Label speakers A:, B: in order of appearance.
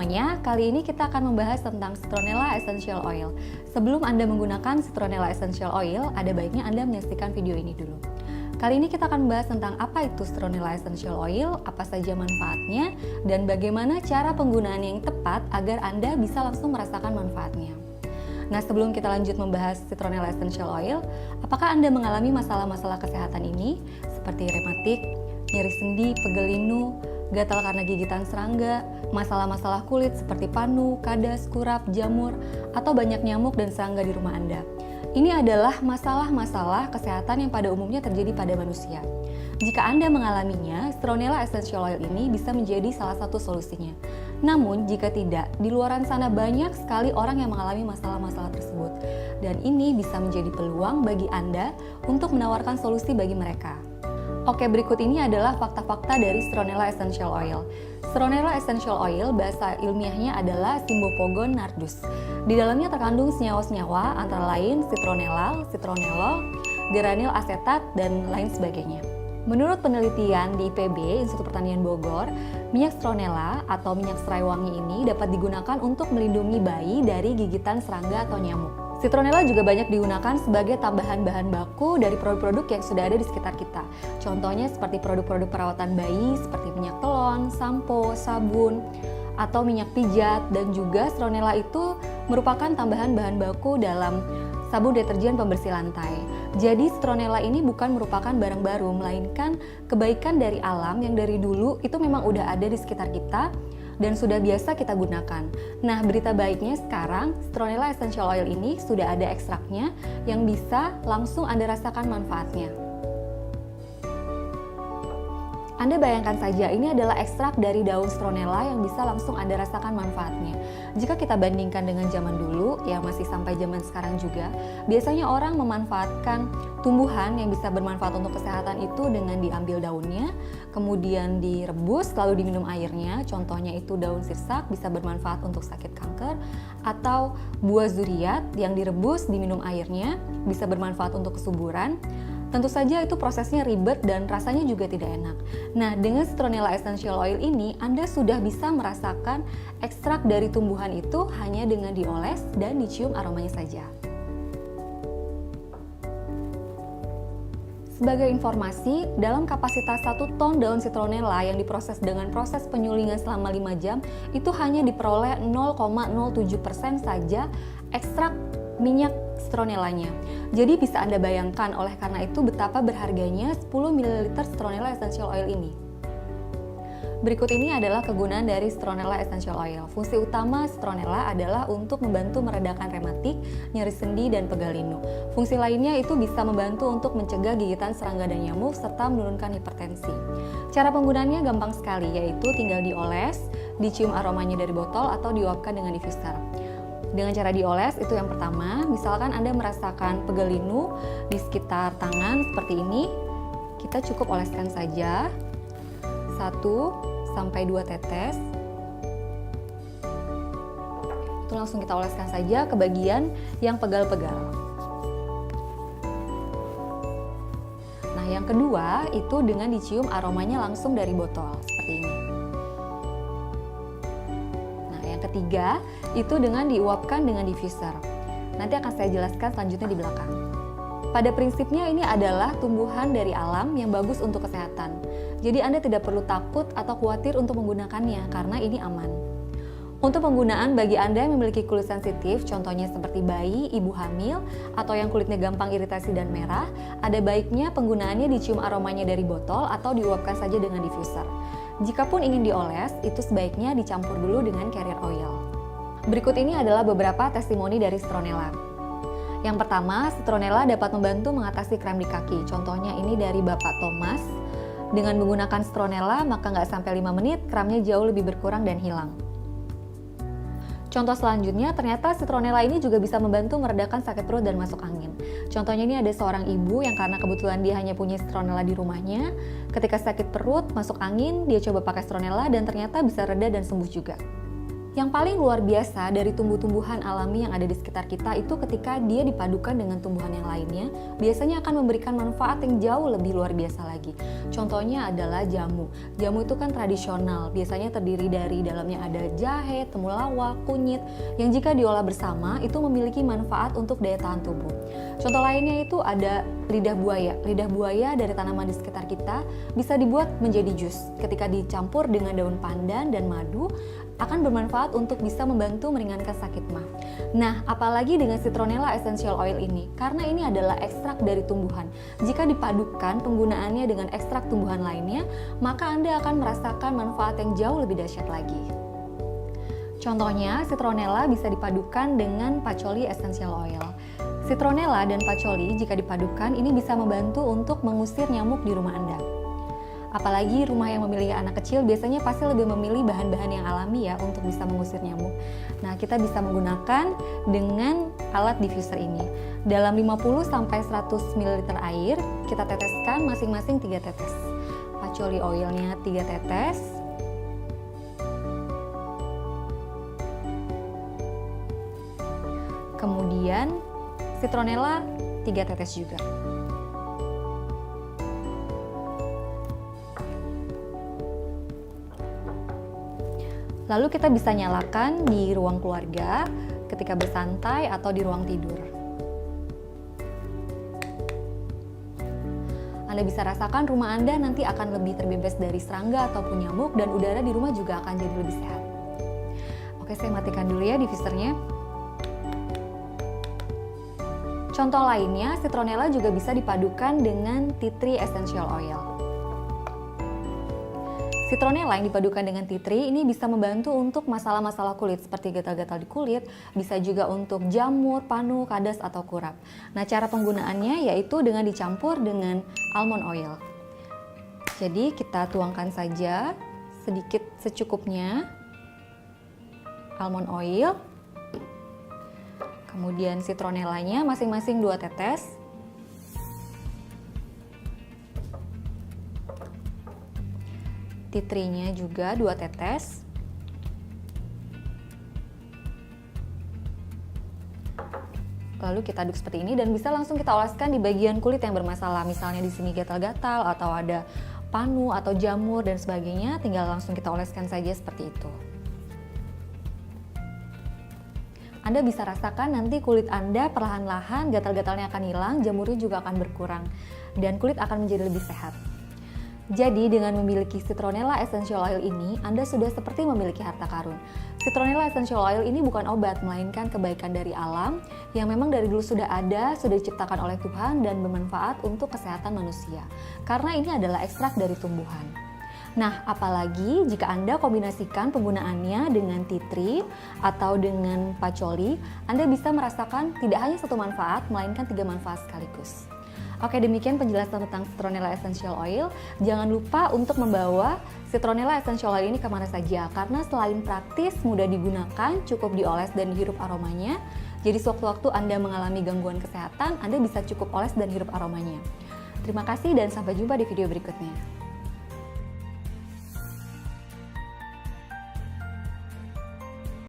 A: semuanya, kali ini kita akan membahas tentang Citronella Essential Oil. Sebelum Anda menggunakan Citronella Essential Oil, ada baiknya Anda menyaksikan video ini dulu. Kali ini kita akan membahas tentang apa itu Citronella Essential Oil, apa saja manfaatnya, dan bagaimana cara penggunaan yang tepat agar Anda bisa langsung merasakan manfaatnya. Nah, sebelum kita lanjut membahas Citronella Essential Oil, apakah Anda mengalami masalah-masalah kesehatan ini seperti rematik, nyeri sendi, pegel linu, gatal karena gigitan serangga, masalah-masalah kulit seperti panu, kadas, kurap, jamur, atau banyak nyamuk dan serangga di rumah Anda? Ini adalah masalah-masalah kesehatan yang pada umumnya terjadi pada manusia. Jika Anda mengalaminya, Citronella Essential Oil ini bisa menjadi salah satu solusinya. Namun, jika tidak, di luaran sana banyak sekali orang yang mengalami masalah-masalah tersebut. Dan ini bisa menjadi peluang bagi Anda untuk menawarkan solusi bagi mereka. Oke, berikut ini adalah fakta-fakta dari Citronella Essential Oil. Citronella Essential Oil bahasa ilmiahnya adalah Cymbopogon nardus. Di dalamnya terkandung senyawa-senyawa antara lain citronella, citronellol, geranil asetat, dan lain sebagainya. Menurut penelitian di IPB, Institut Pertanian Bogor, minyak citronella atau minyak serai wangi ini dapat digunakan untuk melindungi bayi dari gigitan serangga atau nyamuk. Citronella juga banyak digunakan sebagai tambahan bahan baku dari produk-produk yang sudah ada di sekitar kita. Contohnya seperti produk-produk perawatan bayi seperti minyak telon, sampo, sabun, atau minyak pijat, dan juga citronella itu merupakan tambahan bahan baku dalam sabun deterjen pembersih lantai. Jadi citronella ini bukan merupakan barang baru, melainkan kebaikan dari alam yang dari dulu itu memang udah ada di sekitar kita dan sudah biasa kita gunakan. Nah, berita baiknya sekarang Citronella Essential Oil ini sudah ada ekstraknya yang bisa langsung Anda rasakan manfaatnya. Anda bayangkan saja, ini adalah ekstrak dari daun citronella yang bisa langsung Anda rasakan manfaatnya. Jika kita bandingkan dengan zaman dulu, ya masih sampai zaman sekarang juga, biasanya orang memanfaatkan tumbuhan yang bisa bermanfaat untuk kesehatan itu dengan diambil daunnya, kemudian direbus lalu diminum airnya. Contohnya itu daun sirsak bisa bermanfaat untuk sakit kanker, atau buah zuriat yang direbus diminum airnya bisa bermanfaat untuk kesuburan. Tentu saja itu prosesnya ribet dan rasanya juga tidak enak. Nah, dengan Citronella Essential Oil ini, Anda sudah bisa merasakan ekstrak dari tumbuhan itu hanya dengan dioles dan dicium aromanya saja. Sebagai informasi, dalam kapasitas 1 ton daun citronella yang diproses dengan proses penyulingan selama 5 jam, itu hanya diperoleh 0,07% saja ekstrak minyak citronellanya. Jadi bisa Anda bayangkan oleh karena itu betapa berharganya 10 ml Citronella Essential Oil ini. Berikut ini adalah kegunaan dari Citronella Essential Oil. Fungsi utama citronella adalah untuk membantu meredakan rematik, nyeri sendi, dan pegal linu. Fungsi lainnya itu bisa membantu untuk mencegah gigitan serangga dan nyamuk serta menurunkan hipertensi. Cara penggunaannya gampang sekali, yaitu tinggal dioles, dicium aromanya dari botol, atau diuapkan dengan diffuser. Dengan cara dioles itu yang pertama, misalkan Anda merasakan pegel linu di sekitar tangan seperti ini, kita cukup oleskan saja 1-2 tetes. Itu langsung kita oleskan saja ke bagian yang pegal-pegal. Nah, yang kedua itu dengan dicium aromanya langsung dari botol seperti ini. Ketiga, itu dengan diuapkan dengan diffuser. Nanti akan saya jelaskan selanjutnya di belakang. Pada prinsipnya ini adalah tumbuhan dari alam yang bagus untuk kesehatan. Jadi Anda tidak perlu takut atau khawatir untuk menggunakannya karena ini aman. Untuk penggunaan bagi Anda yang memiliki kulit sensitif, contohnya seperti bayi, ibu hamil, atau yang kulitnya gampang iritasi dan merah, ada baiknya penggunaannya dicium aromanya dari botol atau diuapkan saja dengan diffuser. Jikapun ingin dioles, itu sebaiknya dicampur dulu dengan carrier oil. Berikut ini adalah beberapa testimoni dari Citronella. Yang pertama, Citronella dapat membantu mengatasi krem di kaki. Contohnya ini dari Bapak Thomas. Dengan menggunakan Citronella, maka nggak sampai 5 menit, kramnya jauh lebih berkurang dan hilang. Contoh selanjutnya, ternyata Citronella ini juga bisa membantu meredakan sakit perut dan masuk angin. Contohnya ini ada seorang ibu yang karena kebetulan dia hanya punya Citronella di rumahnya. Ketika sakit perut, masuk angin, dia coba pakai Citronella dan ternyata bisa reda dan sembuh juga. Yang paling luar biasa dari tumbuh-tumbuhan alami yang ada di sekitar kita itu ketika dia dipadukan dengan tumbuhan yang lainnya, biasanya akan memberikan manfaat yang jauh lebih luar biasa lagi. Contohnya adalah jamu. Jamu itu kan tradisional, biasanya terdiri dari dalamnya ada jahe, temulawak, kunyit, yang jika diolah bersama itu memiliki manfaat untuk daya tahan tubuh. Contoh lainnya itu ada lidah buaya. Lidah buaya dari tanaman di sekitar kita bisa dibuat menjadi jus. Ketika dicampur dengan daun pandan dan madu, akan bermanfaat untuk bisa membantu meringankan sakit mah. Nah, apalagi dengan Citronella Essential Oil ini, karena ini adalah ekstrak dari tumbuhan. Jika dipadukan penggunaannya dengan ekstrak tumbuhan lainnya, maka Anda akan merasakan manfaat yang jauh lebih dahsyat lagi. Contohnya, Citronella bisa dipadukan dengan Patchouli Essential Oil. Citronella dan Patchouli jika dipadukan ini bisa membantu untuk mengusir nyamuk di rumah Anda. Apalagi rumah yang memiliki anak kecil biasanya pasti lebih memilih bahan-bahan yang alami ya untuk bisa mengusir nyamuk. Nah, kita bisa menggunakan dengan alat diffuser ini. Dalam 50-100 ml air, kita teteskan masing-masing 3 tetes. Patchouli oilnya 3 tetes. Kemudian Citronella 3 tetes juga. Lalu kita bisa nyalakan di ruang keluarga ketika bersantai atau di ruang tidur. Anda bisa rasakan rumah Anda nanti akan lebih terbebas dari serangga ataupun nyamuk dan udara di rumah juga akan jadi lebih sehat. Oke, saya matikan dulu ya diffusernya. Contoh lainnya, Citronella juga bisa dipadukan dengan tea tree essential oil. Citronella yang dipadukan dengan tea tree ini bisa membantu untuk masalah-masalah kulit seperti gatal-gatal di kulit, bisa juga untuk jamur, panu, kadas, atau kurap. Nah, cara penggunaannya yaitu dengan dicampur dengan almond oil. Jadi kita tuangkan saja sedikit secukupnya almond oil. Kemudian citronellanya masing-masing 2 tetes. Tea tree-nya juga 2 tetes. Lalu kita aduk seperti ini dan bisa langsung kita oleskan di bagian kulit yang bermasalah. Misalnya di sini gatal-gatal atau ada panu atau jamur dan sebagainya, tinggal langsung kita oleskan saja seperti itu. Anda bisa rasakan nanti kulit Anda perlahan-lahan gatal-gatalnya akan hilang, jamurnya juga akan berkurang, dan kulit akan menjadi lebih sehat. Jadi dengan memiliki Citronella Essential Oil ini, Anda sudah seperti memiliki harta karun. Citronella Essential Oil ini bukan obat, melainkan kebaikan dari alam yang memang dari dulu sudah ada, sudah diciptakan oleh Tuhan dan bermanfaat untuk kesehatan manusia. Karena ini adalah ekstrak dari tumbuhan. Nah, apalagi jika Anda kombinasikan penggunaannya dengan tea tree atau dengan patchouli, Anda bisa merasakan tidak hanya satu manfaat, melainkan 3 manfaat sekaligus. Oke, demikian penjelasan tentang Citronella Essential Oil. Jangan lupa untuk membawa Citronella Essential Oil ini kemana saja, karena selain praktis, mudah digunakan, cukup dioles dan dihirup aromanya. Jadi sewaktu-waktu Anda mengalami gangguan kesehatan, Anda bisa cukup oles dan hirup aromanya. Terima kasih dan sampai jumpa di video berikutnya.